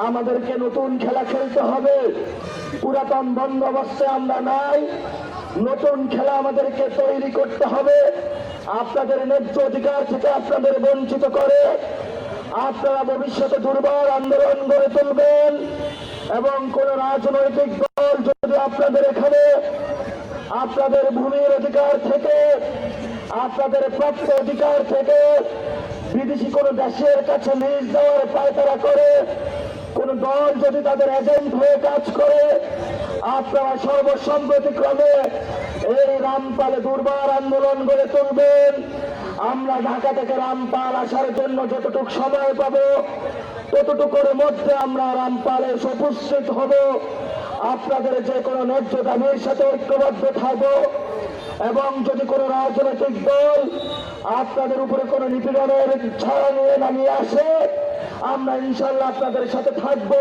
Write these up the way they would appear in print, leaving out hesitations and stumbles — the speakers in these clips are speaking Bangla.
আমাদেরকে নতুন খেলা খেলতে হবে। পুরাতন বন্দোবস্তে আমরা নাই, নতুন খেলা আমাদেরকে তৈরি করতে হবে। আপনাদের ন্যায্য অধিকার থেকে আপনাদের বঞ্চিত করে আপনারা ভবিষ্যতে দুর্বল আন্দোলন গড়ে তুলবেন এবং কোন রাজনৈতিক দল যদি আপনাদের এখানে আপনাদের ভূমির অধিকার থেকে আপনাদের প্রাপ্ত অধিকার থেকে বিদেশি কোন দেশের কাছে লিজ দেওয়ার পায়তারা করে, কোন দল যদি তাদের এজেন্ট হয়ে কাজ করে, আপনারা সর্বসম্মতিক্রমে এই রামপালে দুর্বার আন্দোলন গড়ে তুলবেন। আমরা ঢাকা থেকে রামপাল আসার জন্য যতটুকু সময় পাবো ততটুকুর মধ্যে আমরা রামপালে উপস্থিত হব। আপনাদের যে কোনো ন্যায্য দাবির সাথে ঐক্যবদ্ধ থাকবো এবং যদি কোনো রাজনৈতিক দল আপনাদের উপরে কোনো নিপীড়নের ছায়া নিয়ে নামিয়ে আসে, আমরা ইনশাল্লাহ আপনাদের সাথে থাকবো।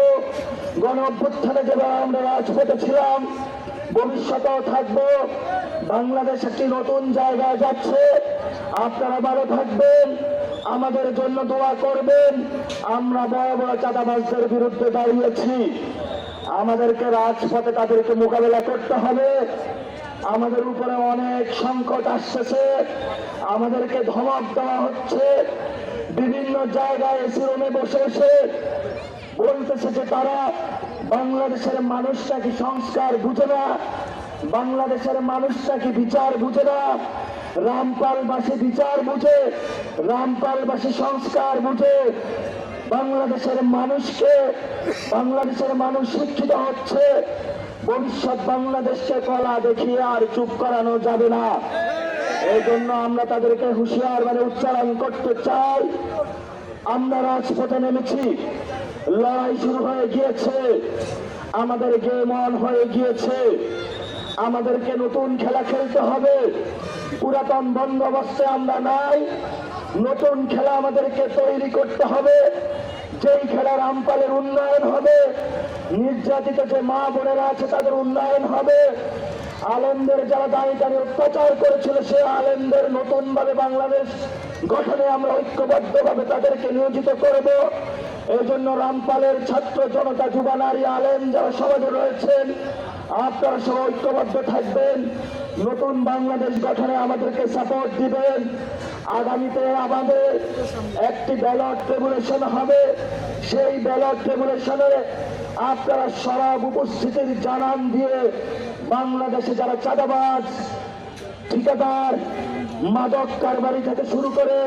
গণ অভ্যুত্থানে যেভাবে আমরা রাজপথে ছিলাম, ভবিষ্যতেও থাকবো। বাংলাদেশ একটি নতুন জায়গায় যাচ্ছে। আপনারা ভালো থাকবেন, আমাদের জন্য দোয়া করবেন। আমরা বড় বড় চাঁদাবাজদের বিরুদ্ধে দাঁড়িয়েছি, আমাদেরকে রাজপথে তাদেরকে মোকাবেলা করতে হবে। আমাদের উপরে অনেক সংকট আসছে, আমাদেরকে ধমক দেওয়া হচ্ছে। বিভিন্ন জায়গায় এসি রুমে বসে এসে বলতেছে যে তারা বাংলাদেশের মানুষটা কি সংস্কার বুঝে না, বাংলাদেশের মানুষটা কি বিচার বুঝে না। রামপালবাসী বিচার বুঝে, রামপালবাসী সংস্কার বুঝে। বাংলাদেশের মানুষ শিক্ষিত হচ্ছে। ভবিষ্যৎ বাংলাদেশকে কলা দেখিয়ে আর চুপ করানো যাবে না। এই জন্য আমরা তাদেরকে হুঁশিয়ার উচ্চারণ করতে চাই। আমরা রাজপথে নেমেছি, লড়াই শুরু হয়ে গিয়েছে, আমাদের গেম অন হয়ে গিয়েছে। আমাদেরকে নতুন খেলা খেলতে হবে। পুরাতন বন্দোবস্তে আমরা নাই, নতুন খেলা আমাদেরকে তৈরি করতে হবে। যেই খেলা রামপালের উন্নয়ন হবে, নির্যাতিত যে মা বোনেরা আছে তাদের উন্নয়ন হবে। আলেমদের যারা দাঁড়িয়ে অত্যাচার করেছিল সে আলেমদের নতুন ভাবে বাংলাদেশ গঠনে আমরা ঐক্যবদ্ধভাবে তাদেরকে নিয়োজিত করব। এই জন্য রামপালের ছাত্র জনতা, যুবা, নারী, আলেম যারা সমাজে রয়েছেন, আপনারা সব ঐক্যবদ্ধ থাকবেন। নতুন বাংলাদেশ গঠনে আমাদেরকে সাপোর্ট দিবেন। আগামীতে আমাদের একটি ব্যালট রেগুলেশন হবে। সেই ব্যালট রেগুলেশনে আপনারা সরব উপস্থিতির জানান দিয়ে বাংলাদেশে যারা চাঁদাবাজ, ঠিকাদার, মাদক কারবারি থেকে শুরু করে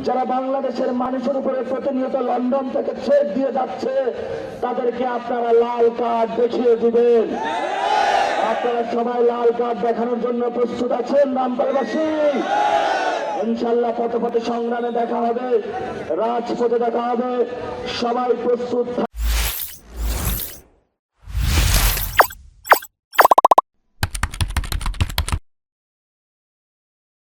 যারা বাংলাদেশের মানুষের উপরে প্রতিনিয়ত লন্ডন থেকে চেক দিয়ে যাচ্ছে, তাদেরকে আপনারা লাল কার্ড দেখিয়ে দিবেন। আপনারা সবাই লাল কার্ড দেখানোর জন্য প্রস্তুত আছেন? রামপালবাসী ইনশাল্লাহ পথে পথে সংগ্রামে দেখা হবে, রাজপথে দেখা হবে। সবাই প্রস্তুত।